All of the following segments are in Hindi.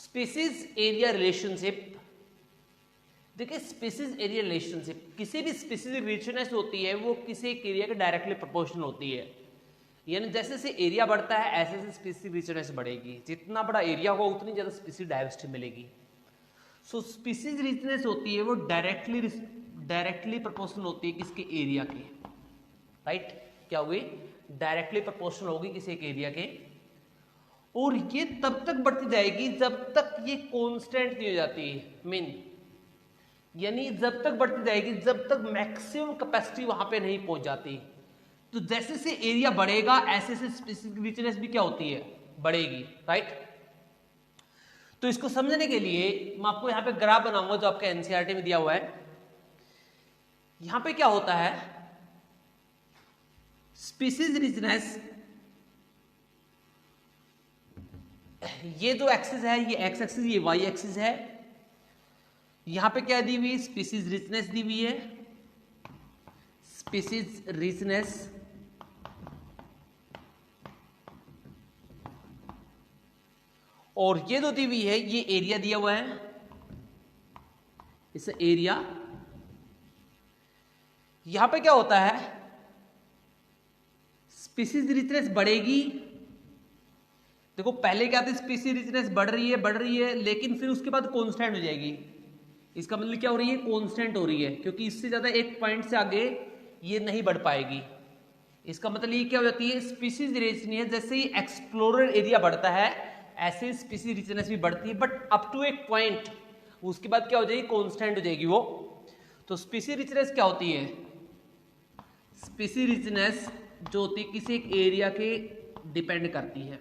स्पीसीज एरिया रिलेशनशिप, देखिए स्पीसीज एरिया रिलेशनशिप, किसी भी स्पीसीज रिचनेस होती है वो किसी एक एरिया के डायरेक्टली प्रोपोर्शनल होती है, यानी जैसे जैसे एरिया बढ़ता है ऐसे ऐसे स्पीसीज रिचनेस बढ़ेगी, जितना बड़ा एरिया होगा उतनी ज्यादा स्पीसीज डाइवर्सिटी मिलेगी। सो स्पीसीज रिचनेस होती है वो डायरेक्टली प्रोपोर्शनल होती है किसके एरिया के, राइट, क्या हुई, डायरेक्टली प्रोपोर्शनल होगी किसी एक एरिया के, और ये तब तक बढ़ती जाएगी जब तक ये कांस्टेंट नहीं हो जाती मीन, यानी जब तक बढ़ती जाएगी जब तक मैक्सिमम कैपेसिटी वहां पे नहीं पहुंच जाती। तो जैसे से एरिया बढ़ेगा ऐसे से स्पेसिफिक रिचनेस भी क्या होती है, बढ़ेगी, राइट। तो इसको समझने के लिए मैं आपको यहां पे ग्राफ बनाऊंगा जो आपके एनसीईआरटी में दिया हुआ है। यहां पे क्या होता है, स्पीसीज रिचनेस, ये जो एक्सिस है ये एक्स एक्सिस, ये वाई एक्सिस है, यहां पे क्या दी हुई, स्पीसीज रिचनेस दी हुई है, स्पीसीज रिचनेस, और ये जो दी हुई है ये एरिया दिया हुआ है, इस एरिया। यहां पे क्या होता है, स्पीसीज रिचनेस बढ़ेगी, देखो पहले क्या थी, स्पीसीज रिचनेस बढ़ रही है, लेकिन फिर उसके बाद कांस्टेंट हो जाएगी। इसका मतलब क्या हो रही है, कांस्टेंट हो रही है, क्योंकि इससे ज्यादा एक पॉइंट से आगे ये नहीं बढ़ पाएगी। इसका मतलब ये क्या हो जाती है, स्पीसीज रिचनेस जैसे ही एक्सप्लोरर एरिया बढ़ता है ऐसे स्पीसीज रिचनेस भी बढ़ती है, बट अप टू एक पॉइंट, उसके बाद क्या हो जाएगी, कांस्टेंट हो जाएगी वो। तो स्पीसीज रिचनेस क्या होती है, स्पीसीज रिचनेस जो होती है किसी एक एरिया के डिपेंड करती है,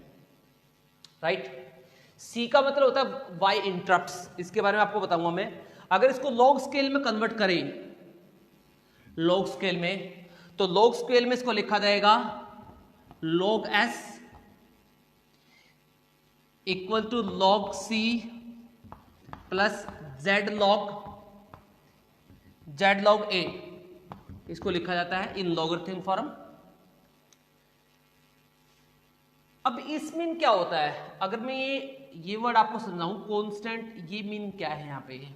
राइट। सी का मतलब होता है वाई इंटरप्ट्स, इसके बारे में आपको बताऊंगा मैं। अगर इसको लॉग स्केल में कन्वर्ट करें, लॉग स्केल में, तो लॉग स्केल में इसको लिखा जाएगा log s equal to log c plus z log a, इसको लिखा जाता है इन लॉगरिथम फॉर्म। अब इस मीन क्या होता है, अगर मैं ये वर्ड आपको समझाऊं, कांस्टेंट, ये मीन क्या है यहां पे,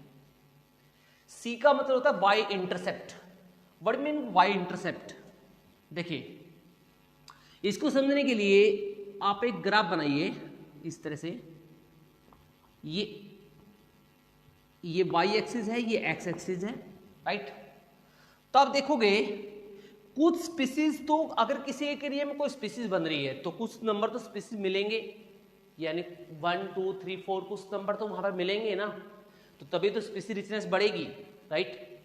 सी का मतलब होता है Y intercept, what mean Y intercept. देखिए इसको समझने के लिए आप एक ग्राफ बनाइए इस तरह से, ये वाई एक्सिस है, ये एक्स एक्सिस है, राइट। तो आप देखोगे कुछ स्पीसीज, तो अगर किसी एक एरिया में कोई स्पीसीज बन रही है तो कुछ नंबर तो स्पीसीज मिलेंगे, यानी 1 2 3 4 कुछ नंबर तो वहां पर मिलेंगे ना, तो तभी तो स्पीसीज रिचनेस बढ़ेगी, राइट।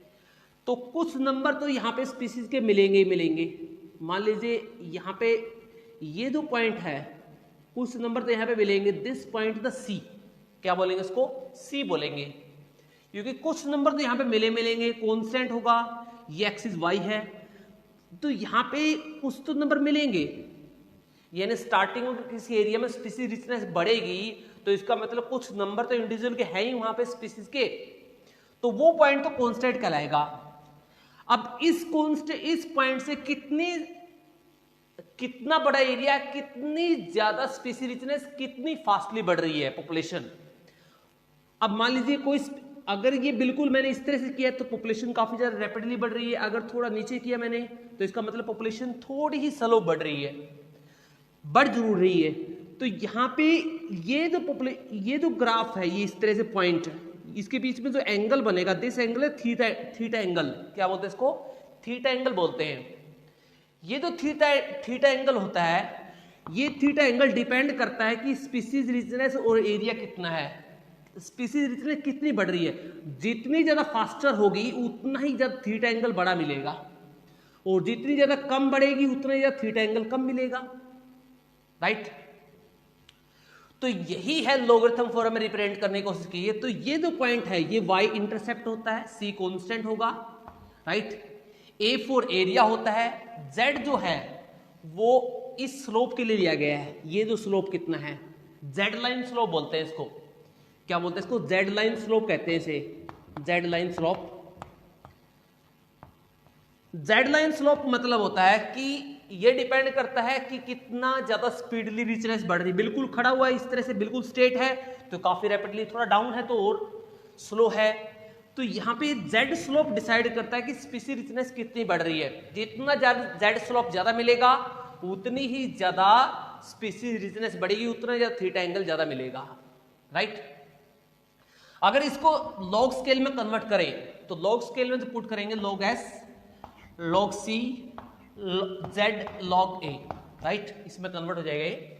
तो कुछ नंबर तो यहाँ पे स्पीसीज के मिलेंगे। मान लीजिए यहाँ पे ये जो पॉइंट है, कुछ नंबर तो यहाँ पे मिलेंगे, दिस पॉइंट द सी, क्या बोलेंगे इसको, सी बोलेंगे, क्योंकि कुछ नंबर तो यहाँ पे मिलेंगे, कांस्टेंट होगा, ये एक्सिस वाई है, तो यहाँ पे कुछ तो नंबर मिलेंगे, यानी स्टार्टिंग में किसी एरिया में स्पीसीज रिचनेस बढ़ेगी तो इसका मतलब कुछ नंबर तो इंडिविजुअल के हैं ही वहां पे स्पीसीज के, तो वो पॉइंट तो कांस्टेंट कहलाएगा। अब इस पॉइंट से कितना बड़ा एरिया, कितनी ज्यादा स्पीसीज रिचनेस, कितनी फास्टली बढ़ रही है पॉपुलेशन। अब मान लीजिए कोई, अगर ये बिल्कुल मैंने इस तरह से किया तो पॉपुलेशन काफी ज्यादा रैपिडली बढ़ रही है, अगर थोड़ा नीचे किया मैंने तो इसका मतलब पॉपुलेशन थोड़ी ही स्लो बढ़ रही है, बढ़ जरूर रही है। तो यहाँ पे ये जो ग्राफ है, ये इस तरह से पॉइंट, इसके बीच में जो एंगल बनेगा, दिस एंगल है थीटा एंगल, क्या बोलते हैं इसको, थीटा एंगल बोलते हैं। ये जो थीटा एंगल होता है, ये थीटा एंगल डिपेंड करता है कि स्पीसीज रिचनेस और एरिया कितना है, स्पीसीज रिचनेस कितनी बढ़ रही है। जितनी ज्यादा फास्टर होगी उतना ही ज्यादा थीटा एंगल बड़ा मिलेगा, और जितनी ज्यादा कम बढ़ेगी उतना ही ज्यादा थीटा एंगल कम मिलेगा, राइट। तो यही है लॉगरिथम फॉर्म में रिप्रेजेंट करने की कोशिश की है। तो ये जो पॉइंट है ये वाई इंटरसेप्ट होता है, सी कांस्टेंट होगा, राइट, ए फॉर एरिया होता है, जेड जो है वो इस स्लोप के लिए लिया गया है, ये जो स्लोप कितना है, जेड लाइन स्लोप बोलते हैं इसको, क्या बोलते हैं इसको, जेड लाइन स्लोप कहते हैं इसे, Z line slope. Z line slope मतलब होता है कि ये डिपेंड करता है कि कितना ज्यादा स्पीडली रिचनेस बढ़ रही है। बिल्कुल खड़ा हुआ है इस तरह से, बिल्कुल स्ट्रेट है तो काफी रैपिडली, थोड़ा डाउन है तो और स्लो है। तो यहाँ पे जेड स्लोप डिसाइड करता है कि स्पीसी रिचनेस कितनी बढ़ रही है। जितना जेड स्लोप ज्यादा मिलेगा उतनी ही ज्यादा स्पीसी रिचनेस बढ़ेगी, उतना ज्यादा थीटा एंगल ज्यादा मिलेगा, राइट। अगर इसको लॉग स्केल में कन्वर्ट करें तो लॉग स्केल में तो पुट करेंगे log S, log c, Z log ए, राइट। इसमें कन्वर्ट हो जाएगा ये।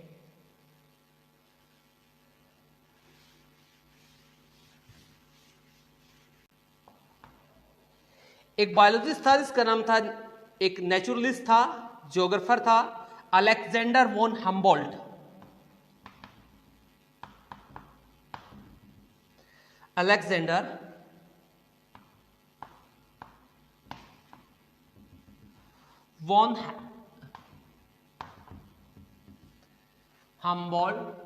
एक बायोलॉजिस्ट था जिसका नाम था, एक नेचुरलिस्ट था, ज्योग्राफर था, Alexander von Humboldt. Alexander von Humboldt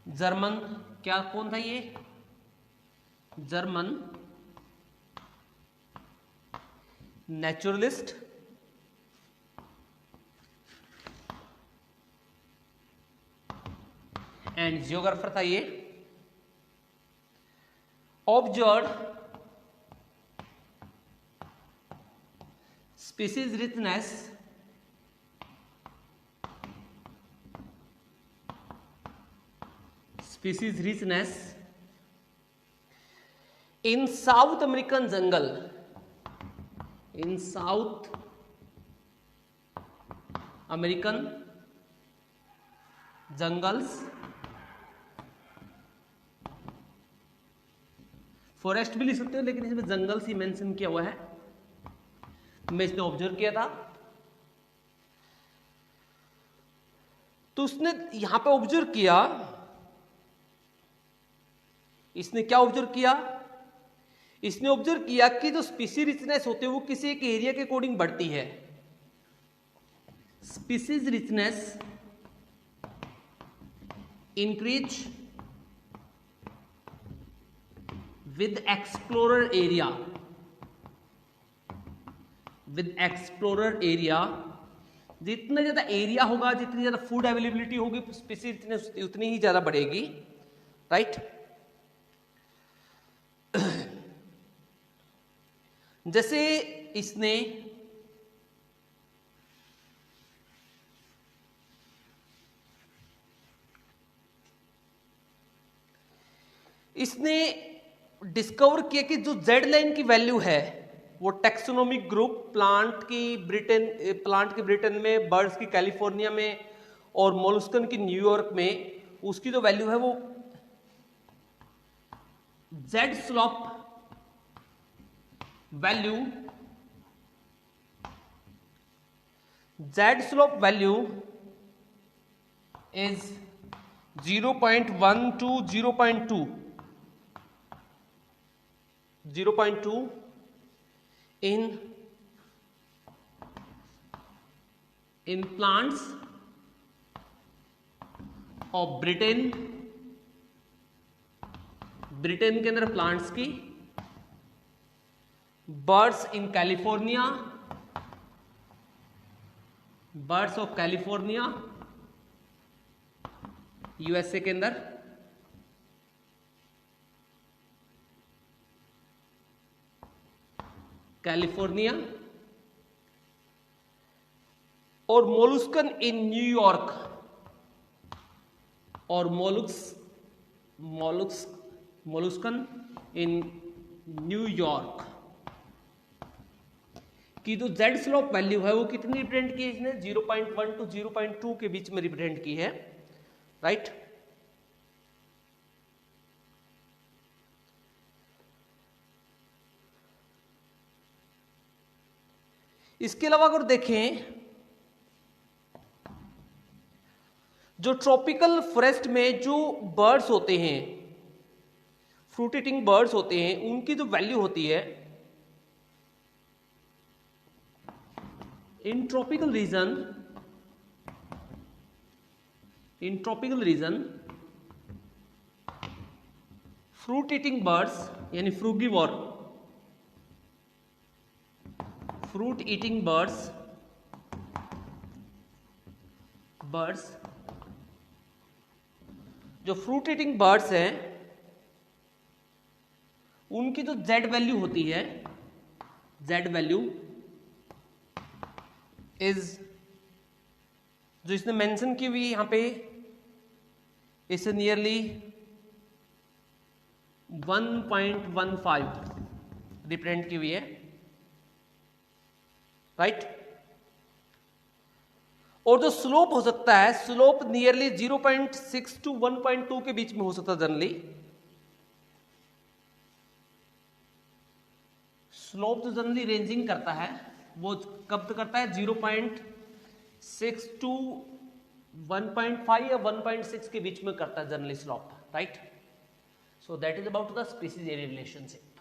German, क्या कौन था ये, जर्मन नेचुरलिस्ट एंड जियोग्राफर था ये। Observe species richness in South American jungle, in South American jungles, forest भी लिख सकते हो लेकिन इसमें जंगल्स ही मेंशन किया हुआ है, मैं इसने ऑब्जर्व किया था। तो उसने यहां पे ऑब्जर्व किया, इसने क्या ऑब्जर्व किया, इसने ऑब्जर्व किया कि जो स्पीसी रिचनेस होती है वो किसी एक एरिया के अकॉर्डिंग बढ़ती है। Species richness increase with explorer area, with explorer area. जितना ज्यादा एरिया होगा, जितनी ज्यादा फूड अवेलेबिलिटी होगी, स्पीसी रिचनेस उतनी ही ज्यादा बढ़ेगी, राइट। जैसे इसने डिस्कवर किया कि जो जेड लाइन की वैल्यू है वो टैक्सोनोमिक ग्रुप प्लांट की ब्रिटेन में, बर्ड्स की कैलिफोर्निया में और मोलस्कन की न्यूयॉर्क में, उसकी जो वैल्यू है वो Z slope value, Z slope value is 0.1 to 0.2 in plants of Britain के अंदर प्लांट्स की, birds in California, birds of California USA के अंदर, कैलिफोर्निया, और मोलस्कन इन न्यूयॉर्क, और मोलस्कन इन न्यूयॉर्क की जो जेड स्लोप वैल्यू है वो कितनी रिप्रेजेंट की है इसने, 0.1 to 0.2 के बीच में रिप्रेजेंट की है, राइट। इसके अलावा अगर देखें, जो ट्रॉपिकल फॉरेस्ट में जो बर्ड्स होते हैं, फ्रूट ईटिंग बर्ड्स होते हैं, उनकी जो वैल्यू होती है in tropical region, in tropical region fruit eating birds यानी फ्रूगीवोर, फ्रूट ईटिंग बर्ड्स जो फ्रूट ईटिंग बर्ड्स हैं उनकी जो जेड वैल्यू होती है, जेड वैल्यू इज, जो इसने मेंशन की हुई यहां पे, इस नियरली 1.15 रिप्रेजेंट की हुई है, राइट। और जो स्लोप हो सकता है, स्लोप नियरली 0.6 to 1.2 के बीच में हो सकता है जनरली। स्लोप जो जनरली रेंजिंग करता है वो कब तक करता है, 0.6 to 1.5 या 1.6 के बीच में करता है generally slope, right. So that is about the species area relationship.